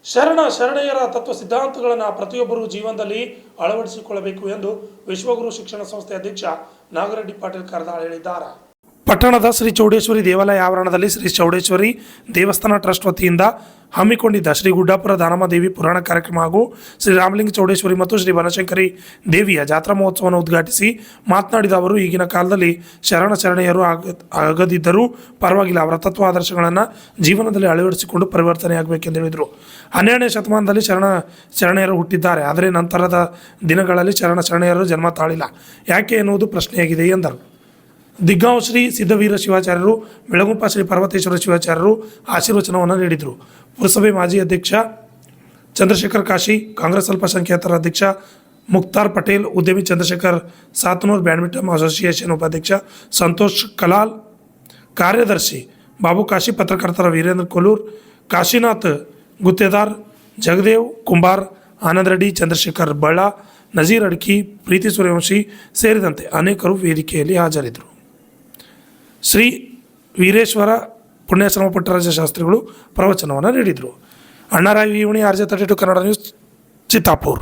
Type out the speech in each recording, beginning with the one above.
ಶರಣೆಯರ ತತ್ವ ಸಿದ್ಧಾಂತಗಳನ್ನು ಪ್ರತಿಯೊಬ್ಬರೂ ಜೀವನದಲ್ಲಿ ಅಳವಡಿಸಿಕೊಳ್ಳಬೇಕು ಎಂದು ವಿಶ್ವಗುರು ಶಿಕ್ಷಣ ಸಂಸ್ಥೆ ಅಧ್ಯಕ್ಷ ನಾಗರೆಡ್ಡಿ ಪಾಟೀಲ್ ಕರ್ದಾಳ್ ಹೇಳಿದ್ದಾರೆ. ಪಟ್ಟಣದ ಶ್ರೀ ಚೌಡೇಶ್ವರಿ ದೇವಾಲಯ ಆವರಣದಲ್ಲಿ ಶ್ರೀ ಚೌಡೇಶ್ವರಿ ದೇವಸ್ಥಾನ ಟ್ರಸ್ಟ್ ವತಿಯಿಂದ ಹಮ್ಮಿಕೊಂಡಿದ್ದ ಶ್ರೀ ಗುಡ್ಡಾಪುರ ದಾನಮಾದೇವಿ ಪುರಾಣ ಕಾರ್ಯಕ್ರಮ ಹಾಗೂ ಶ್ರೀ ರಾಮಲಿಂಗ ಚೌಡೇಶ್ವರಿ ಮತ್ತು ಶ್ರೀ ಬನಶಂಕರಿ ದೇವಿಯ ಜಾತ್ರಾ ಮಹೋತ್ಸವವನ್ನು ಉದ್ಘಾಟಿಸಿ ಮಾತನಾಡಿದ ಅವರು, ಈಗಿನ ಕಾಲದಲ್ಲಿ ಶರಣೆಯರು ಆಗದಿದ್ದರೂ ಪರವಾಗಿಲ್ಲ, ಅವರ ತತ್ವ ಆದರ್ಶಗಳನ್ನು ಜೀವನದಲ್ಲಿ ಅಳವಡಿಸಿಕೊಂಡು ಪರಿವರ್ತನೆಯಾಗಬೇಕೆಂದು ಹೇಳಿದರು. 12ನೇ ಶತಮಾನದಲ್ಲಿ ಶರಣೆಯರು ಹುಟ್ಟಿದ್ದಾರೆ, ಆದರೆ ನಂತರದ ದಿನಗಳಲ್ಲಿ ಶರಣೆಯರು ಜನ್ಮ ತಾಳಿಲ್ಲ, ಯಾಕೆ ಎನ್ನುವುದು ಪ್ರಶ್ನೆಯಾಗಿದೆ ಎಂದರು. ದಿಗ್ಗಾಂವ್ ಶ್ರೀ ಸಿದ್ಧವೀರ ಶಿವಾಚಾರ್ಯರು, ಬೆಳಗುಂಪ ಶ್ರೀ ಪರ್ವತೇಶ್ವರ ಶಿವಾಚಾರ್ಯರು ಆಶೀರ್ವಚನವನ್ನು ನೀಡಿದರು. ಪುರಸಭೆ ಮಾಜಿ ಅಧ್ಯಕ್ಷ ಚಂದ್ರಶೇಖರ್ ಕಾಶಿ, ಕಾಂಗ್ರೆಸ್ ಅಲ್ಪಸಂಖ್ಯಾತರ ಅಧ್ಯಕ್ಷ ಮುಕ್ತಾರ್ ಪಟೇಲ್, ಉದ್ಯಮಿ ಚಂದ್ರಶೇಖರ್ ಸಾತನೂರ್, ಬ್ಯಾಡ್ಮಿಂಟನ್ ಅಸೋಸಿಯೇಷನ್ ಉಪಾಧ್ಯಕ್ಷ ಸಂತೋಷ್ ಕಲಾಲ್, ಕಾರ್ಯದರ್ಶಿ ಬಾಬು ಕಾಶಿ, ಪತ್ರಕರ್ತರ ವೀರೇಂದ್ರ ಕೊಲ್ಲೂರ್, ಕಾಶಿನಾಥ್ ಗುತ್ತೇದಾರ್, ಜಗದೇವ್ ಕುಂಬಾರ್, ಆನಂದ್ ರೆಡ್ಡಿ, ಚಂದ್ರಶೇಖರ್ ಬಳ್ಳ, ನಜೀರ್ ಅಡ್ಕಿ, ಪ್ರೀತಿ ಸೂರ್ಯವಂಶಿ ಸೇರಿದಂತೆ ಅನೇಕರು ವೇದಿಕೆಯಲ್ಲಿ ಹಾಜರಿದ್ದರು. ಶ್ರೀ ವೀರೇಶ್ವರ ಪುಣ್ಯಾಶ್ರಮ ಪುಟ್ಟರಾಜ ಶಾಸ್ತ್ರಿಗಳು ಪ್ರವಚನವನ್ನು ನೀಡಿದರು. Annarai ವೀವಣಿ, RJ32 Kannada news, Chittapur.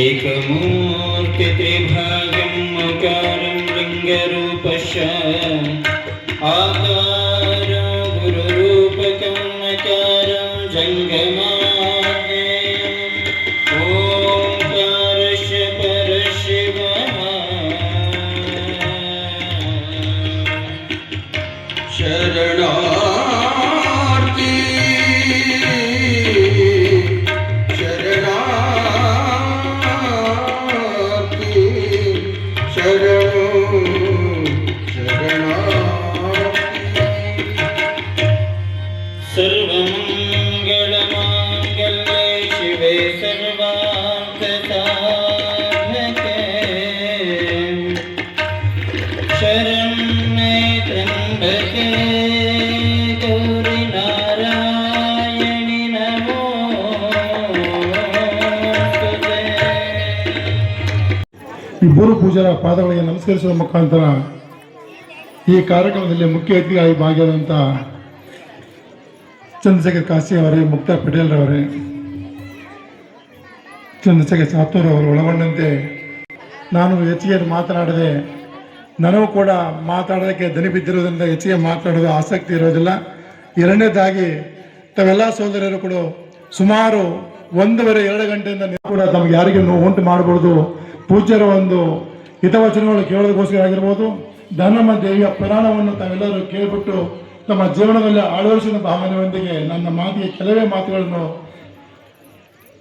एकमूर्ति त्रिभागं मकारं लिङ्गरूपस्य आकारं गुरुरूपकं नकारं जङ्गमाद्यं ओंकारस्य परशिवः शरणार्थी सर्वमङ्गलमाङ्गल्ये शिवे सर्वार्थसाधके शरण्ये त्र्यम्बके गौरि नारायणि नमोस्तुते. ಈ ಗುರು ಪೂಜಾರ ಪಾದಗಳಿಗೆ ನಮಸ್ಕರಿಸುವ ಮುಖಾಂತರ ಈ ಕಾರ್ಯಕ್ರಮದಲ್ಲಿ ಮುಖ್ಯ ಅತಿಥಿಯಾಗಿ ಭಾಗಿಯಾದಂಥ ಚಂದ್ರಶೇಖರ್ ಕಾಶಿ ಅವರೇ, ಮುಕ್ತಾರ್ ಪಟೇಲ್ ಅವರೇ, ಚಂದ್ರಶೇಖರ್ ಸಾತೂರ್ ಅವರು ಒಳಗೊಂಡಂತೆ ನಾನು ಹೆಚ್ಚಿಗೆ ಮಾತನಾಡದೆ, ನನಗೂ ಕೂಡ ಮಾತಾಡೋದಕ್ಕೆ ದನಿ ಬಿದ್ದಿರೋದ್ರಿಂದ ಹೆಚ್ಚಿಗೆ ಮಾತನಾಡೋದು ಆಸಕ್ತಿ ಇರೋದಿಲ್ಲ. ಎರಡನೇದಾಗಿ ತಾವೆಲ್ಲ ಸೋದರರು ಕೂಡ ಸುಮಾರು 1.5-2 ಗಂಟೆಯಿಂದ ಕೂಡ ತಮಗೆ ಯಾರಿಗೆ ನೋವು ಉಂಟು ಮಾಡಬಹುದು, ಪೂಜ್ಯರ ಒಂದು ಹಿತವಚನಗಳು ಕೇಳೋದಕ್ಕೋಸ್ಕರ ಆಗಿರ್ಬೋದು, ದಾನಮ್ಮ ದೇವಿಯ ಪುರಾಣವನ್ನು ತಾವೆಲ್ಲರೂ ಕೇಳಿಬಿಟ್ಟು ತಮ್ಮ ಜೀವನದಲ್ಲಿ ಅಳವಡಿಸಿದ ಭಾವನೆಯೊಂದಿಗೆ ನನ್ನ ಮಾತಿಗೆ ಕೆಲವೇ ಮಾತುಗಳನ್ನು.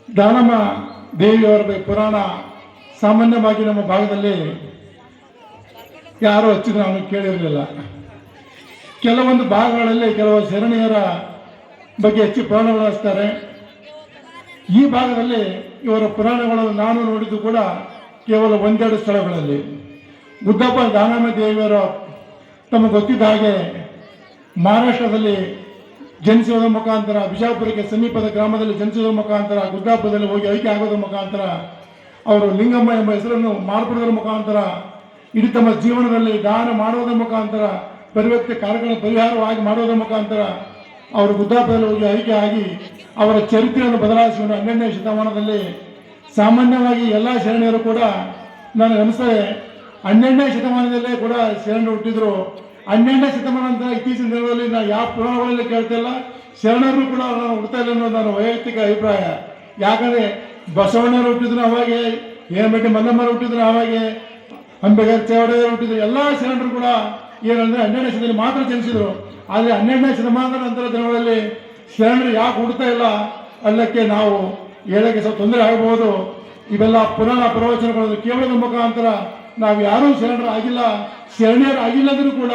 ದಾನಮ್ಮ ದೇವಿಯವರ ಪುರಾಣ ಸಾಮಾನ್ಯವಾಗಿ ನಮ್ಮ ಭಾಗದಲ್ಲಿ ಯಾರು ಹೆಚ್ಚು ನಾನು ಕೇಳಿರಲಿಲ್ಲ. ಕೆಲವೊಂದು ಭಾಗಗಳಲ್ಲಿ ಕೆಲವು ಶರಣೆಯರ ಬಗ್ಗೆ ಹೆಚ್ಚು ಪುರಾಣಗಳು ಹಚ್ತಾರೆ. ಈ ಭಾಗದಲ್ಲಿ ಇವರ ಪುರಾಣಗಳನ್ನು ನಾನು ನೋಡಿದ್ದು ಕೂಡ ಕೇವಲ 1-2 ಸ್ಥಳಗಳಲ್ಲಿ. ಗುಡ್ಡಪ್ಪ ದಾನಮ್ಮ ದೇವಿಯವರು ತಮಗೆ ಗೊತ್ತಿದ್ದ ಹಾಗೆ ಮಹಾರಾಷ್ಟ್ರದಲ್ಲಿ ಜನಿಸುವುದರ ಮುಖಾಂತರ, ಬಿಜಾಪುರಕ್ಕೆ ಸಮೀಪದ ಗ್ರಾಮದಲ್ಲಿ ಜನಿಸುವುದರ ಮುಖಾಂತರ, ಗುಡ್ಡಾಪುರದಲ್ಲಿ ಹೋಗಿ ಐಕ್ಯ ಆಗೋದ್ರ ಮುಖಾಂತರ ಅವರು ಲಿಂಗಮ್ಮ ಎಂಬ ಹೆಸರನ್ನು ಮಾರ್ಪಡುವುದರ ಮುಖಾಂತರ ಇಡೀ ತಮ್ಮ ಜೀವನದಲ್ಲಿ ದಾನ ಮಾಡೋದ್ರ ಮುಖಾಂತರ ಪರಿವರ್ತಿತ ಕಾರ್ಯಗಳ ಪರಿಹಾರವಾಗಿ ಮಾಡೋದ್ರ ಮುಖಾಂತರ ಅವರು ವೃದ್ಧಾಪ್ಯದಲ್ಲಿ ಹೋಗಿ ಆಯ್ಕೆ ಆಗಿ ಅವರ ಚರಿತ್ರೆಯನ್ನು ಬದಲಾಯಿಸಿಕೊಂಡು 12ನೇ ಶತಮಾನದಲ್ಲಿ ಸಾಮಾನ್ಯವಾಗಿ ಎಲ್ಲ ಶರಣರು ಕೂಡ ನನಗೆ ಅನಿಸ್ತದೆ 12ನೇ ಶತಮಾನದಲ್ಲೇ ಕೂಡ ಶರಣರು ಹುಟ್ಟಿದ್ರು. 12ನೇ ಶತಮಾನ ಅಂತ ಇತ್ತೀಚಿನ ದಿನಗಳಲ್ಲಿ ನಾವು ಯಾವ ಪುರಾಣಗಳಲ್ಲಿ ಕೇಳ್ತಾ ಇಲ್ಲ, ಶರಣರು ಕೂಡ ಹುಡ್ತಾ ಇಲ್ಲ ಅನ್ನೋದು ನನ್ನ ವೈಯಕ್ತಿಕ ಅಭಿಪ್ರಾಯ. ಯಾಕಂದರೆ ಬಸವಣ್ಣರು ಹುಟ್ಟಿದ್ರು ಅವಾಗೆ, ಹೇಮರೆಡ್ಡಿ ಮಲ್ಲಮ್ಮರು ಹುಟ್ಟಿದ್ರು ಅವಾಗೆ, ಅಂಬೇಡ್ಕರ್ ಚೇವಡೆಯವರು ಹುಟ್ಟಿದ್ರು. ಎಲ್ಲ ಶರಣರು ಕೂಡ ಏನಂದರೆ 12ನೇ ಶತಮಾನದಲ್ಲಿ ಮಾತ್ರ ಜನಿಸಿದರು. ಆದರೆ 12ನೇ ಶತಮಾನದ ನಂತರ ದಿನಗಳಲ್ಲಿ ಶರಣರು ಯಾಕೆ ಹುಡ್ತಾ ಇಲ್ಲ ಅನ್ನೋಕ್ಕೆ ನಾವು ಹೇಳೋಕ್ಕೆ ಸ್ವಲ್ಪ ತೊಂದರೆ ಆಗಬಹುದು. ಇವೆಲ್ಲ ಪುರಾಣ ಪ್ರವಚನಗಳು ಕೇವಲದ ಮುಖಾಂತರ ನಾವು ಯಾರೂ ಶರಣರು ಆಗಿಲ್ಲ, ಶರಣೀಯರು ಆಗಿಲ್ಲದರೂ ಕೂಡ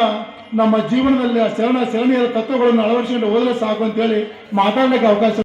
ನಮ್ಮ ಜೀವನದಲ್ಲಿ ಆ ಶರಣಿಯರ ತತ್ವಗಳನ್ನು ಅಳವಡಿಸಿಕೊಂಡು ಹೋದರೆ ಸಾಕು ಅಂತೇಳಿ ಮಾತಾಡಲಿಕ್ಕೆ ಅವಕಾಶ